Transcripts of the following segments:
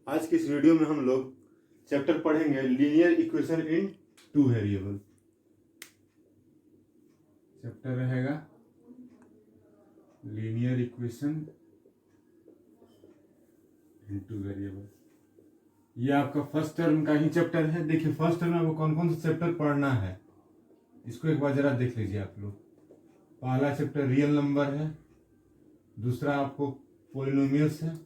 आज की इस वीडियो में हम लोग चैप्टर पढ़ेंगे linear equation in two variable. Chapter रहेगा linear equation in two variable. ये आपका फर्स्ट टर्म का ही चैप्टर है। देखिए फर्स्ट टर्म में आपको कौन कौन सा चैप्टर पढ़ना है इसको एक बार जरा देख लीजिए आप लोग। पहला चैप्टर रियल नंबर है, दूसरा आपको पॉलिनोमियल्स है,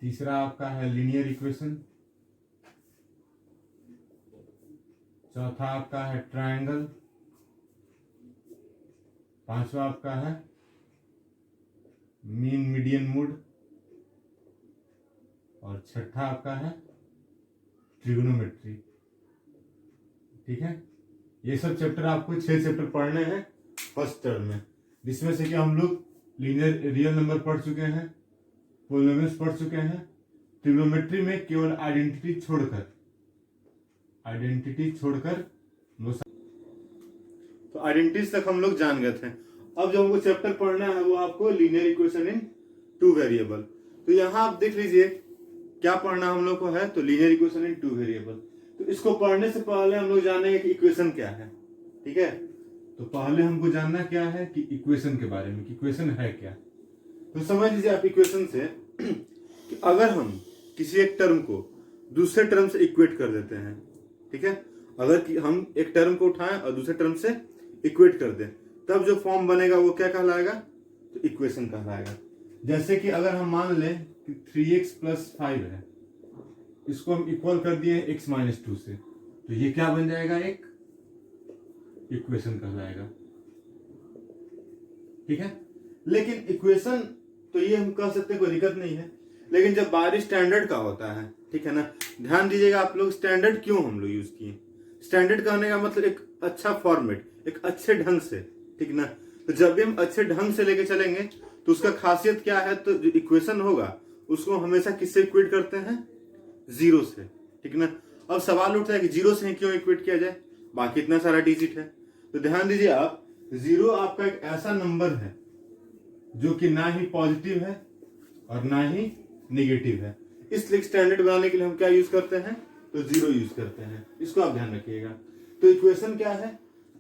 तीसरा आपका है लीनियर इक्वेशन, चौथा आपका है ट्रायंगल, पांचवा आपका है मीन मीडियन मोड और छठा आपका है ट्रिग्नोमेट्री। ठीक है, ये सब चैप्टर आपको 6 चैप्टर पढ़ने हैं फर्स्ट टर्म में, जिसमें से कि हम लोग लीनियर रियल नंबर पढ़ चुके हैं, पॉलिनोमियल्स पढ़ चुके हैं, ट्रिग्नोमेट्री में केवल आइडेंटिटी छोड़कर तो आइडेंटिटीज तक हम लोग जान गए थे। अब जो हमको चैप्टर पढ़ना है वो आपको linear equation in two variable. तो यहाँ आप देख लीजिए क्या पढ़ना हम लोग को है, तो linear equation in two variable. तो इसको पढ़ने से पहले हम लोग जानेंगे कि इक्वेशन क्या है। ठीक है, तो पहले हमको जानना क्या है कि इक्वेशन के बारे में, कि इक्वेशन है क्या। तो समझ लीजिए आप इक्वेशन से कि अगर हम किसी एक टर्म को दूसरे टर्म से इक्वेट कर देते हैं, ठीक है, अगर कि हम एक टर्म को उठाएं और दूसरे टर्म से इक्वेट कर दें, तब जो फॉर्म बनेगा वो क्या कहलाएगा, तो इक्वेशन कहलाएगा। जैसे कि अगर हम मान लें कि 3x + 5 है, इसको हम इक्वल कर दिए x - 2 से, तो ये क्या बन जाएगा, एक इक्वेशन कहलाएगा। ठीक है, लेकिन इक्वेशन तो ये हम कह सकते हैं, कोई दिक्कत नहीं है, लेकिन जब बारिश स्टैंडर्ड का होता है, ठीक है ना, ध्यान दीजिएगा आप लोग, स्टैंडर्ड क्यों हम लोग यूज किए। स्टैंडर्ड कहने का मतलब एक अच्छा फॉर्मेट, एक अच्छे ढंग से, ठीक ना। तो जब भी हम अच्छे ढंग से लेके चलेंगे तो उसका खासियत क्या है, तो जो इक्वेशन होगा उसको हमेशा किससे इक्वेट करते हैं, जीरो से। ठीक ना, अब सवाल उठता है कि जीरो से ही क्यों इक्वेट किया जाए, बाकी इतना सारा डिजिट है। तो ध्यान दीजिए आप, जीरो आपका एक ऐसा नंबर है जो कि ना ही पॉजिटिव है और ना ही निगेटिव है, इसलिए स्टैंडर्ड बनाने के लिए हम क्या यूज करते हैं, तो जीरो यूज करते हैं। इसको आप ध्यान रखिएगा। तो इक्वेशन क्या है,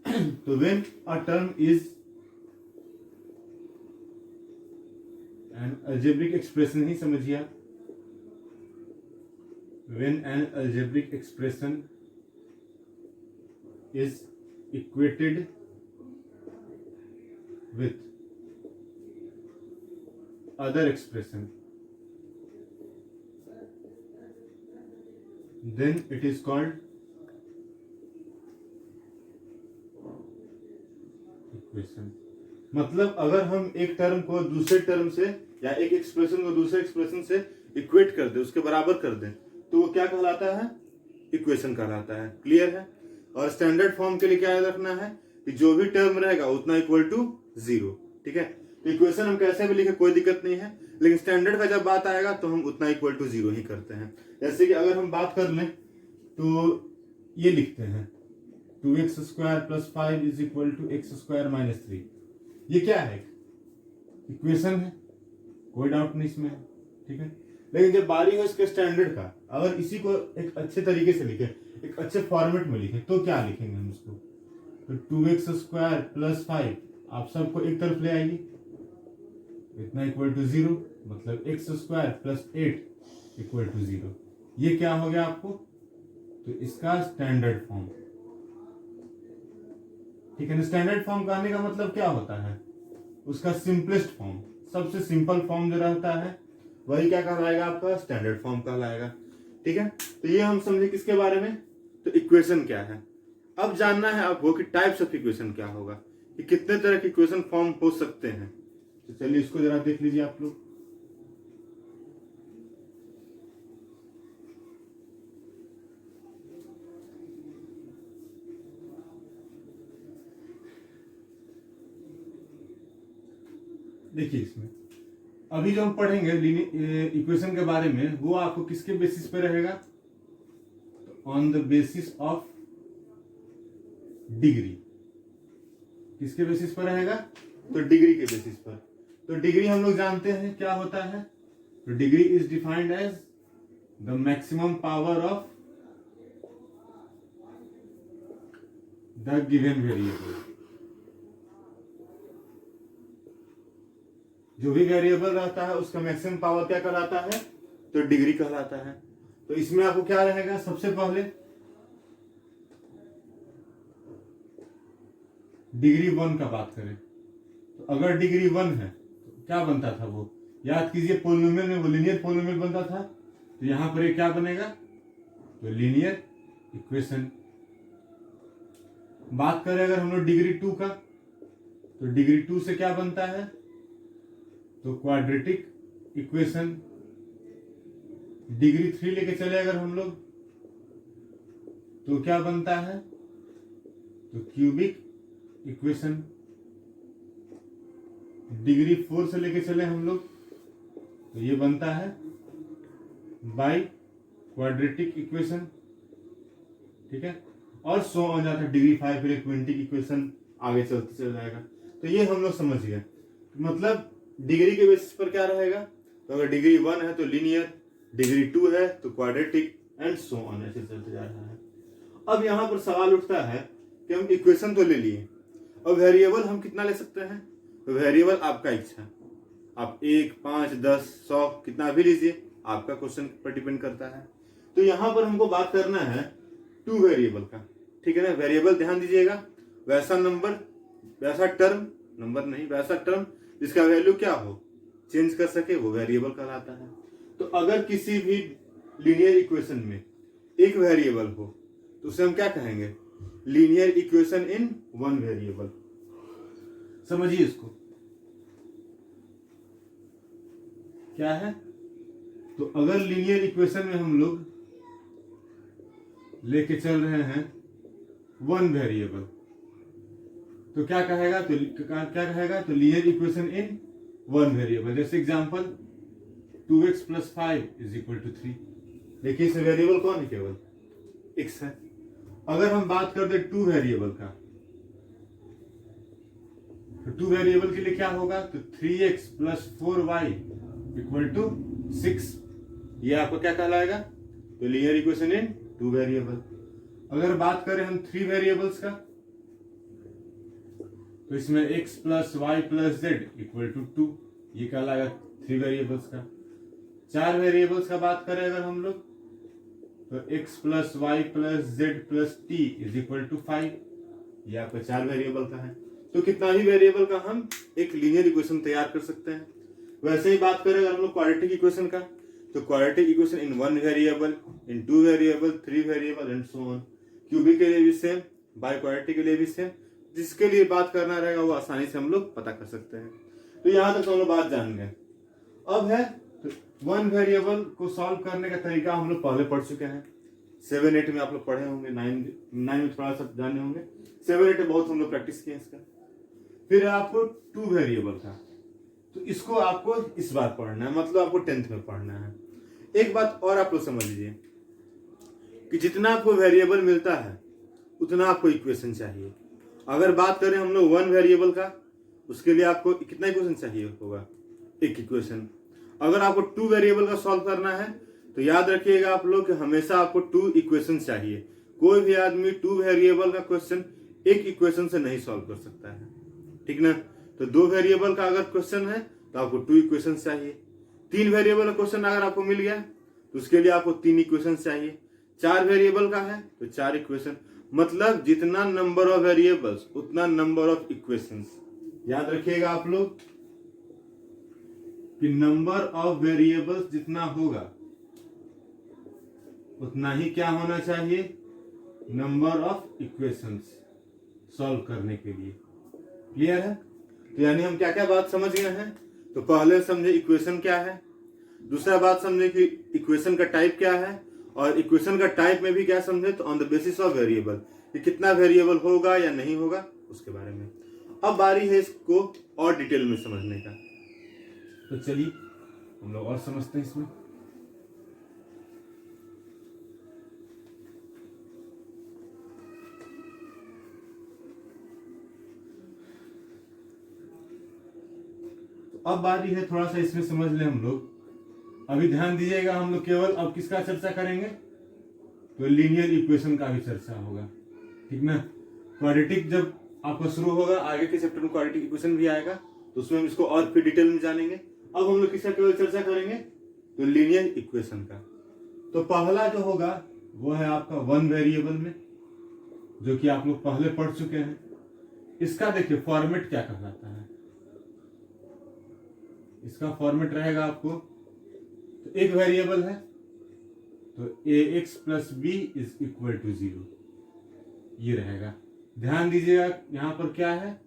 तो when a term is an algebraic expression ही समझिए आप, when an algebraic expression is equated with other expression, then it is called equation. मतलब अगर हम एक टर्म को दूसरे टर्म से या एक एक्सप्रेशन को दूसरे एक्सप्रेशन से इक्वेट कर दे, उसके बराबर कर दे, तो वो क्या कहलाता है, इक्वेशन कहलाता है। क्लियर है। और स्टैंडर्ड फॉर्म के लिए क्या याद रखना है कि जो भी टर्म रहेगा उतना इक्वल टू जीरो। ठीक है, तो इक्वेशन हम कैसे भी लिखे कोई दिक्कत नहीं है, लेकिन स्टैंडर्ड का जब बात आएगा तो हम उतना इक्वल टू जीरो ही करते हैं। जैसे कि अगर हम बात कर लें तो ये लिखते हैं 2x² + 5 = x² - 3। ये क्या है, इक्वेशन है, कोई डाउट नहीं इसमें। ठीक है, लेकिन जब बारी हो इसके स्टैंडर्ड का, अगर इसी को एक अच्छे तरीके से लिखे, एक अच्छे फॉर्मेट में लिखे, तो क्या लिखेंगे हम इसको, तो 2x² + 5 आप सबको एक तरफ ले आइए, इतना इक्वल टू जीरो, मतलब x² + 8 = 0। ये क्या हो गया आपको, तो इसका स्टैंडर्ड फॉर्म। ठीक है ना, स्टैंडर्ड फॉर्म कहने का मतलब क्या होता है, उसका सिंपलेस्ट फॉर्म, सबसे सिंपल फॉर्म जो रहता है वही क्या कहलाएगा, आपका स्टैंडर्ड फॉर्म कहलाएगा। ठीक है, तो ये हम समझे किसके बारे में, तो इक्वेशन क्या है। अब जानना है आपको कि टाइप्स ऑफ इक्वेशन क्या होगा, कि कितने तरह के इक्वेशन फॉर्म हो सकते हैं। तो चलिए इसको जरा देख लीजिए आप लोग। देखिए इसमें अभी जो हम पढ़ेंगे इक्वेशन के बारे में, वो आपको किसके बेसिस पे रहेगा, तो on the basis of degree. किसके बेसिस पर रहेगा, तो डिग्री के बेसिस पर। तो डिग्री हम लोग जानते हैं क्या होता है। तो degree is defined as the maximum power of the given variable. जो भी वेरिएबल रहता है उसका मैक्सिमम पावर क्या कहलाता है, तो डिग्री कहलाता है। तो इसमें आपको क्या रहेगा, सबसे पहले डिग्री 1 का बात करें तो अगर डिग्री 1 है तो क्या बनता था, वो याद कीजिए पोलिनोमियल में वो लीनियर पोलिनोमियल बनता था। तो यहां पर ये क्या बनेगा, तो लीनियर इक्वेशन। बात करें अगर हम लोग डिग्री 2 का, तो डिग्री 2 से क्या बनता है, तो क्वाड्रेटिक इक्वेशन। डिग्री 3 लेके चले अगर हम लोग तो क्या बनता है, तो क्यूबिक इक्वेशन। डिग्री 4 से लेके चले हम लोग तो ये बनता है बाई क्वाड्रेटिक इक्वेशन, ठीक है। और सो ऑन जाता है डिग्री 5 फिर क्विंटिक इक्वेशन आगे चलते चल जाएगा। तो ये हम लोग समझ गए, मतलब डिग्री के बेसिस पर क्या रहेगा, तो अगर डिग्री 1 है तो लीनियर, डिग्री 2 है तो क्वाड्रेटिक एंड सो ऑन ऐसे चलते जा रहा है। अब यहां पर सवाल उठता है कि हम इक्वेशन तो ले लिए, और वेरिएबल हम कितना ले सकते हैं, तो वेरिएबल आपका इच्छा, आप 1, 5, 10, 100 कितना भी लीजिए, आपका क्वेश्चन पर डिपेंड करता है। तो यहां पर हमको बात करना है 2 वेरिएबल का, ठीक है ना। वेरिएबल ध्यान दीजिएगा, वैसा नंबर, वैसा टर्म, नंबर नहीं, वैसा टर्म जिसका वैल्यू क्या हो, चेंज कर सके, वो वेरिएबल कहलाता है। तो अगर किसी भी लीनियर इक्वेशन में एक वेरिएबल हो तो उसे हम क्या कहेंगे, लीनियर इक्वेशन इन 1 वेरिएबल। समझिए इसको क्या है, तो अगर लीनियर इक्वेशन में हम लोग लेके चल रहे हैं 1 वेरिएबल तो क्या कहेगा, तो क्या कहेगा, तो लीनियर इक्वेशन इन 1 वेरिएबल। जैसे एग्जांपल 2x + 5 = 3। देखिए इस वेरिएबल कौन है, केवल x है। अगर हम बात कर दे 2 वेरिएबल का, तो 2 वेरिएबल के लिए क्या होगा, तो 3x + 4y = 6। ये आपको क्या कहलाएगा, तो लीनियर इक्वेशन इन 2 वेरिएबल। अगर बात करें हम 3 वेरिएबल्स का, तो इसमें x + y + z = 2, ये कहलाएगा 3 वेरिएबल्स का। 4 वेरिएबल्स का बात करें अगर हम लोग, तो x + y + z + t = 5, ये आपका 4 वेरिएबल का है। तो कितना ही वेरिएबल का हम एक लीनियर इक्वेशन तैयार कर सकते हैं। वैसे ही बात करें अगर हम लोग क्वाड्रेटिक इक्वेशन का, तो quadratic equation in 1 variable, in 2 variable, 3 variable and so on. Cubic के लिए भी सेम, बाई क्वाड्रेटिक के लिए भी सेम। जिसके लिए बात करना रहेगा वो आसानी से हम लोग पता कर सकते हैं। तो यहां तक हम लोग बात जान गए। अब है तो 1 वेरिएबल को सॉल्व करने का तरीका हम लोग पहले पढ़ चुके हैं, 7, 8 में आप लोग पढ़े होंगे, 9 में थोड़ा सा जाने होंगे, 7, 8 में बहुत हम लोग प्रैक्टिस किए इसका। फिर आपको 2 वेरिएबल था, तो इसको आपको इस बार पढ़ना है, मतलब आपको 10th में पढ़ना है। एक बात और आप लोग समझ लीजिए कि जितना आपको वेरिएबल मिलता है उतना आपको इक्वेशन चाहिए। अगर बात करें हम लोग 1 वेरिएबल का, उसके लिए आपको कितना इक्वेशन चाहिए होगा, एक इक्वेशन। अगर आपको 2 वेरिएबल का सॉल्व करना है तो याद रखिएगा आप लोग कि हमेशा आपको 2 इक्वेशन चाहिए। कोई भी आदमी 2 वेरिएबल का क्वेश्चन एक इक्वेशन से नहीं सॉल्व कर सकता है, ठीक ना। तो 2 वेरिएबल का अगर क्वेश्चन है तो आपको 2 इक्वेशन चाहिए। 3 वेरिएबल का क्वेश्चन अगर आपको मिल गया तो उसके लिए आपको 3 इक्वेशन चाहिए। 4 वेरिएबल का है तो 4 इक्वेशन, मतलब जितना नंबर ऑफ वेरिएबल्स उतना नंबर ऑफ इक्वेशंस। याद रखिएगा आप लोग कि नंबर ऑफ वेरिएबल्स जितना होगा उतना ही क्या होना चाहिए, नंबर ऑफ इक्वेशंस सॉल्व करने के लिए। क्लियर है। तो यानी हम क्या क्या बात समझ गए हैं, तो पहले समझे इक्वेशन क्या है, दूसरा बात समझे कि इक्वेशन का टाइप क्या है, और इक्वेशन का टाइप में भी क्या समझे, तो on the basis of variable, कि कितना वेरिएबल होगा या नहीं होगा उसके बारे में। अब बारी है इसको और डिटेल में समझने का, तो चलिए हम लोग और समझते हैं इसमें। अब बारी है थोड़ा सा इसमें समझ ले हम लोग। अभी ध्यान दीजिएगा, हम लोग केवल अब किसका चर्चा करेंगे, तो लीनियर इक्वेशन का भी चर्चा होगा, ठीक ना। क्वाड्रेटिक जब आपका शुरू होगा, आगे के चैप्टर में क्वाड्रेटिक इक्वेशन भी आएगा, तो उसमें हम इसको और फिर डिटेल में जानेंगे। अब हम लोग किसका केवल चर्चा करेंगे, तो लीनियर इक्वेशन का। तो पहला जो होगा वो है आपका वन वेरिएबल में, जो कि आप लोग पहले पढ़ चुके हैं। इसका देखिए फॉर्मेट क्या कहलाता है, इसका फॉर्मेट रहेगा आपको, तो एक वेरिएबल है तो ax plus b is equal to 0, ये रहेगा। ध्यान दीजिएगा यहां पर क्या है,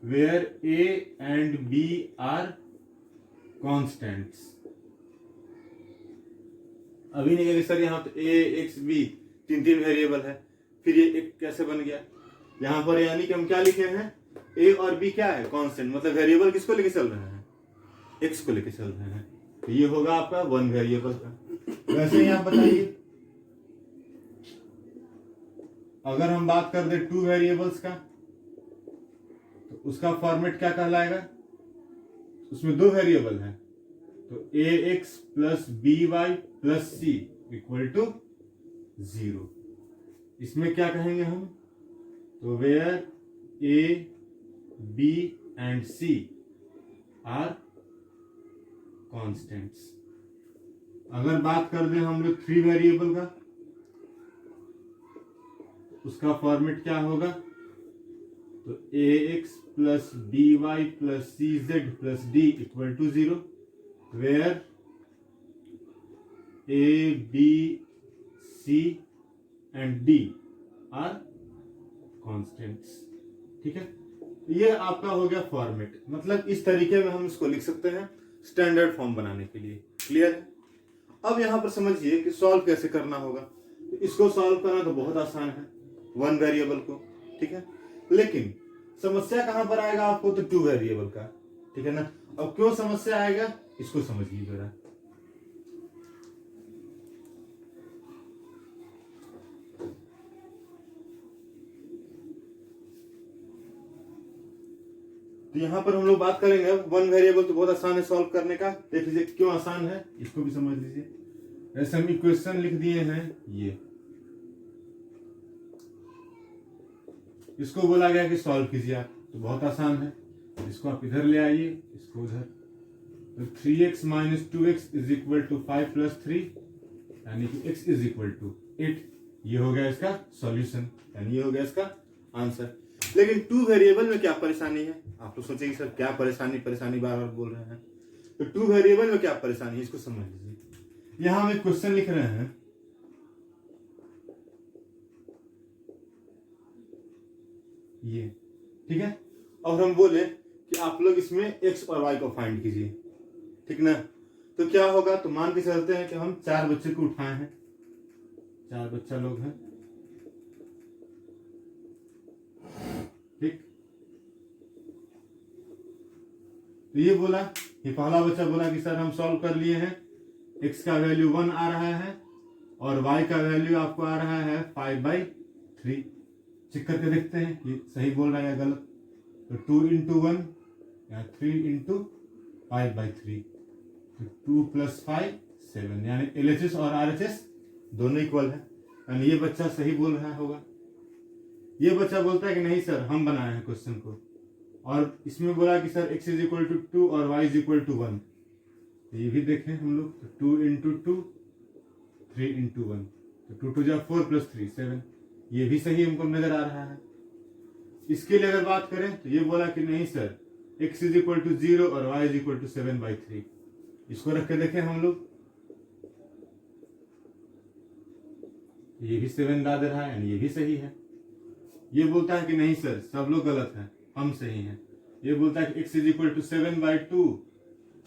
where a and b are constants. अभी नहीं कहेंगे सर यहाँ तो a x b तीन वेरिएबल है, फिर ये एक कैसे बन गया, यहां पर यानी कि हम क्या लिखे हैं, a और b क्या है, कांस्टेंट, मतलब वेरिएबल किसको लेके चल रहे हैं, x को लेके चल रहे हैं, तो ये होगा आपका वन वेरिएबल का। वैसे ही आप बताइए, अगर हम बात कर दे टू वेरिएबल्स का, तो उसका फॉर्मेट क्या कहलाएगा, उसमें दो वेरिएबल है, तो ax plus by plus c equal to 0। इसमें क्या कहेंगे हम, तो where a b and c are constants. अगर बात कर दें हम लोग थ्री वेरिएबल का, उसका फॉर्मेट क्या होगा, तो ax plus by plus cz plus d equal to 0, where a b c and d are constants, ठीक है। ये आपका हो गया फॉर्मेट, मतलब इस तरीके में हम इसको लिख सकते हैं स्टैंडर्ड फॉर्म बनाने के लिए। क्लियर है। अब यहां पर समझिए कि सॉल्व कैसे करना होगा। तो इसको सॉल्व करना तो बहुत आसान है, वन वेरिएबल को, ठीक है, लेकिन समस्या कहां पर आएगा आपको, तो टू वेरिएबल का, ठीक है ना। अब क्यों समस्या आएगा, इसको समझिए जरा। तो यहां पर हम लोग बात करेंगे वन वेरिएबल, तो बहुत आसान है सॉल्व करने का। देख लीजिए क्यों आसान है, इसको भी समझ लीजिए। ऐसे हम इक्वेशन लिख दिए हैं, ये इसको बोला गया कि सॉल्व कीजिए आप, तो बहुत आसान है। इसको आप इधर ले आइए, इसको उधर, तो 3x minus 2x is equal to 5 plus 3, यानी कि x इज इक्वल टू 8। ये हो गया इसका सॉल्यूशन, यानी ये हो गया इसका आंसर। लेकिन टू वेरिएबल में क्या परेशानी है, आप तो सोचेंगे सर क्या परेशानी बार बार बोल रहे हैं। तो टू वेरिएबल में क्या परेशानी है, इसको समझ लीजिए। यहां हम एक क्वेश्चन लिख रहे हैं, ये ठीक है, और हम बोले कि आप लोग इसमें x और y को फाइंड कीजिए, ठीक ना। तो क्या होगा, तो मान के चलते हैं कि हम 4 बच्चे को उठाए हैं, 4 बच्चा लोग हैं, ठीक। तो ये बोला, ये पहला बच्चा बोला कि सर हम सॉल्व कर लिए हैं, x का वैल्यू 1 आ रहा है और y का वैल्यू आपको आ रहा है 5/3। चेक करके देखते हैं ये सही बोल रहा है या गलत। तो 2 into 1 या 3 into 5/3, तो 2 + 5 7, यानी LHS और RHS दोनों इक्वल है, यानी ये बच्चा सही बोल रहा होगा। ये बच्चा बोलता है कि नहीं सर हम बनाए हैं क्वेश्चन को, और इसमें बोला कि sir x is equal to 2 और y इज इक्वल टू 1, तो ये भी देखें हम लोग, तो 2 into 2 3 into 1, तो 2 × 4 + 3 7, ये भी सही हमको नजर आ रहा है। इसके लिए अगर बात करें तो ये बोला कि नहीं sir x is equal to 0 और y इज इक्वल टू 7/3, इसको रख के देखें हम लोग, ये भी 7 ला दे रहा है, यानी ये भी सही है। ये बोलता है कि नहीं सर सब लोग गलत हैं, हम सही हैं। ये बोलता है कि x इज इक्वल टू 7/2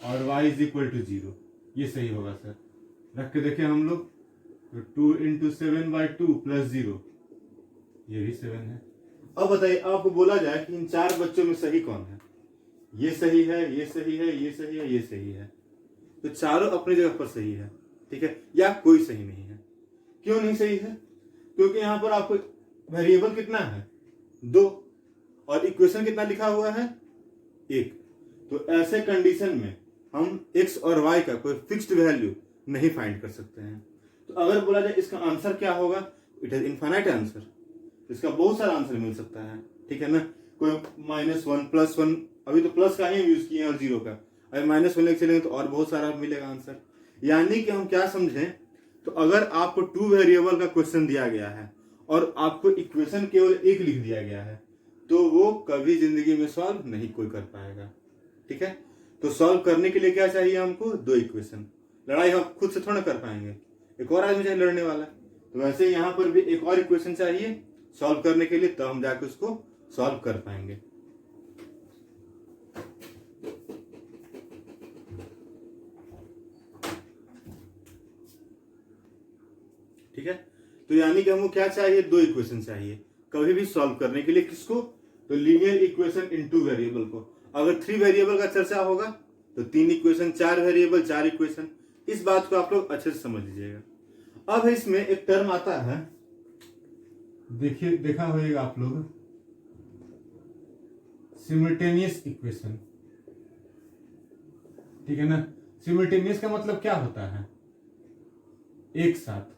और y इज इक्वल टू 0, ये सही होगा सर। रख के देखें हम लोग, तो 2 into 7/2 + 0, ये भी 7 है। अब बताइए, आपको बोला जाए कि इन 4 बच्चों में सही कौन है, ये सही है, ये सही है, ये सही है, ये सही है, तो चारों अपनी जगह पर सही है, ठीक है, या कोई सही नहीं है। क्यों नहीं सही है, क्योंकि यहां पर आपको वेरिएबल कितना है 2 और इक्वेशन कितना लिखा हुआ है 1, तो ऐसे कंडीशन में हम x और y का कोई फिक्स्ड वैल्यू नहीं फाइंड कर सकते हैं। तो अगर बोला जाए इसका आंसर क्या होगा, इट इज इनफाइनाइट आंसर, इसका बहुत सारा आंसर मिल सकता है, ठीक है ना। कोई -1 +1, अभी तो प्लस का ही यूज किए हैं और जीरो का, अगर -1 लेके चलेंगे तो और बहुत सारा मिलेगा आंसर। यानी कि हम क्या समझें, तो अगर आपको 2 वेरिएबल का क्वेश्चन दिया गया है और आपको इक्वेशन केवल एक लिख दिया गया है, तो वो कभी जिंदगी में सॉल्व नहीं कोई कर पाएगा, ठीक है। तो सॉल्व करने के लिए क्या चाहिए हमको, 2 इक्वेशन। लड़ाई हम खुद से थोड़ा कर पाएंगे, एक और आदमी चाहिए लड़ने वाला। तो वैसे यहाँ पर भी एक और इक्वेशन चाहिए सॉल्व करने के लिए, तब हम जाके उसको सॉल्व कर पाएंगे। ठीक है, तो यानी कि हमको क्या चाहिए, 2 इक्वेशन चाहिए कभी भी सॉल्व करने के लिए। किसको, तो लीनियर इक्वेशन इन 2 वेरिएबल को। अगर 3 वेरिएबल का चर्चा होगा तो 3 इक्वेशन, 4 वेरिएबल 4 इक्वेशन। इस बात को आप लोग अच्छे से समझ लीजिएगा। अब इसमें एक टर्म आता है, देखिए देखा होगा आप लोग, सिमल्टेनियस इक्वेशन, ठीक है ना। सिमल्टेनियस का मतलब क्या होता है, एक साथ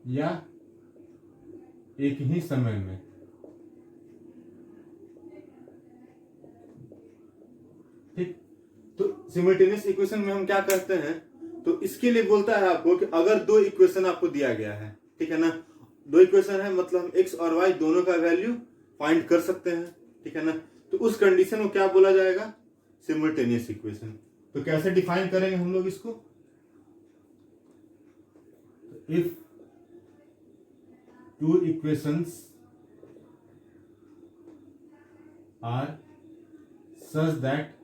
या एक ही समय में। ठीक, तो सिमल्टेनियस इक्वेशन में हम क्या करते हैं, तो इसके लिए बोलता है आपको कि अगर 2 इक्वेशन आपको दिया गया है, ठीक है ना, 2 इक्वेशन है, मतलब हम x और y दोनों का वैल्यू फाइंड कर सकते हैं, ठीक है ना। तो उस कंडीशन को क्या बोला जाएगा, सिमल्टेनियस इक्वेशन। तो कैसे डिफाइन करेंगे हम लोग इसको, if 2 equations are such that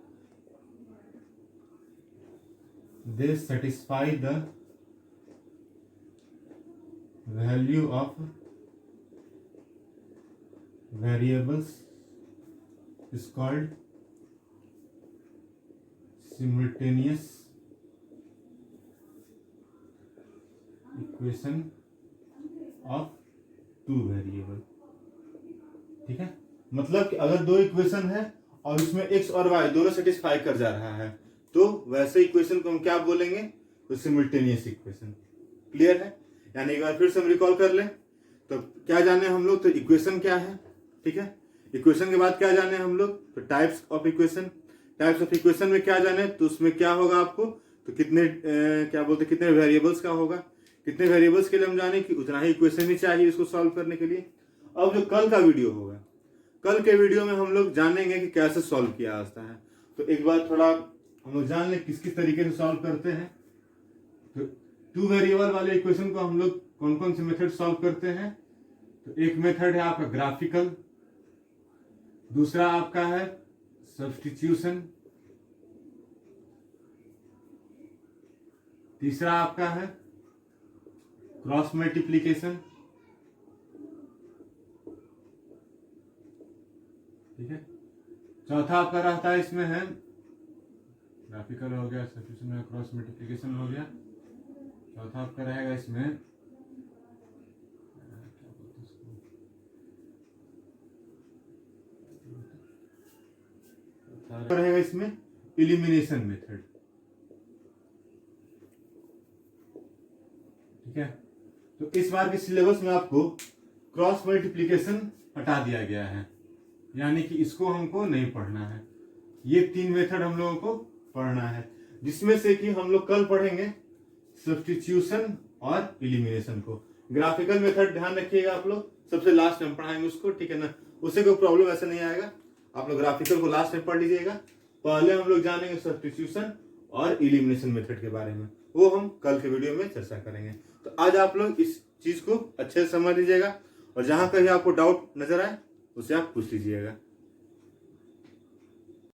they satisfy the value of variables is called simultaneous equation of 2 variable, ठीक है। मतलब कि अगर 2 इक्वेशन है और उसमें x और y दोनों सेटिस्फाई कर जा रहा है, तो वैसे इक्वेशन को हम क्या बोलेंगे, तो सिमल्टेनियस इक्वेशन। क्लियर है, यानी एक बार फिर से हम रिकॉल कर लें। तो क्या जाने हम लोग, तो इक्वेशन क्या है, ठीक है। इक्वेशन के बाद क्या जाने हम लोग, तो types of equation. Types of equation में क्या जाने, तो उसमें क्या होगा आपको, तो कितने क्या बोलते, कितने वेरिएबल्स का होगा। कितने वेरिएबल्स के लिए हम जाने कि उतना ही इक्वेशन ही चाहिए इसको सॉल्व करने के लिए। अब जो कल का वीडियो होगा, कल के वीडियो में हम लोग जानेंगे कि कैसे सॉल्व किया जाता है। तो एक बार थोड़ा हम लोग जान लें किस किस तरीके से सॉल्व करते हैं। तो 2 वेरिएबल वाले इक्वेशन को हम लोग कौन कौन से मेथड सॉल्व करते हैं, तो एक मेथड है आपका ग्राफिकल, दूसरा आपका है सब्स्टिट्यूशन, तीसरा आपका है क्रॉस मल्टीप्लीकेशन, ठीक है। चौथा आपका रहता है, इसमें है ग्राफिकल हो गया, सब्स्टिट्यूशन हो गया, क्रॉस मल्टीप्लीकेशन हो गया। चौथा आपका रहेगा इसमें रहेगा इसमें एलिमिनेशन मेथड, ठीक है। तो इस बार के सिलेबस में आपको क्रॉस मल्टीप्लिकेशन हटा दिया गया है, यानी कि इसको हमको नहीं पढ़ना है। ये 3 मेथड हम लोगों को पढ़ना है, जिसमें से कि हम लोग कल पढ़ेंगे सब्स्टिट्यूशन और एलिमिनेशन को। ग्राफिकल मेथड ध्यान रखिएगा आप लोग, सबसे लास्ट में पढ़ाएंगे उसको, ठीक है ना। उससे कोई प्रॉब्लम ऐसा नहीं आएगा, आप लोग ग्राफिकल को लास्ट में पढ़ लीजिएगा। पहले हम लोग जानेंगे सब्स्टिट्यूशन और एलिमिनेशन मेथड के बारे में, वो हम कल के वीडियो में चर्चा करेंगे। तो आज आप लोग इस चीज को अच्छे से समझ लीजिएगा, और जहां कहीं आपको डाउट नजर आए उससे आप पूछ लीजिएगा।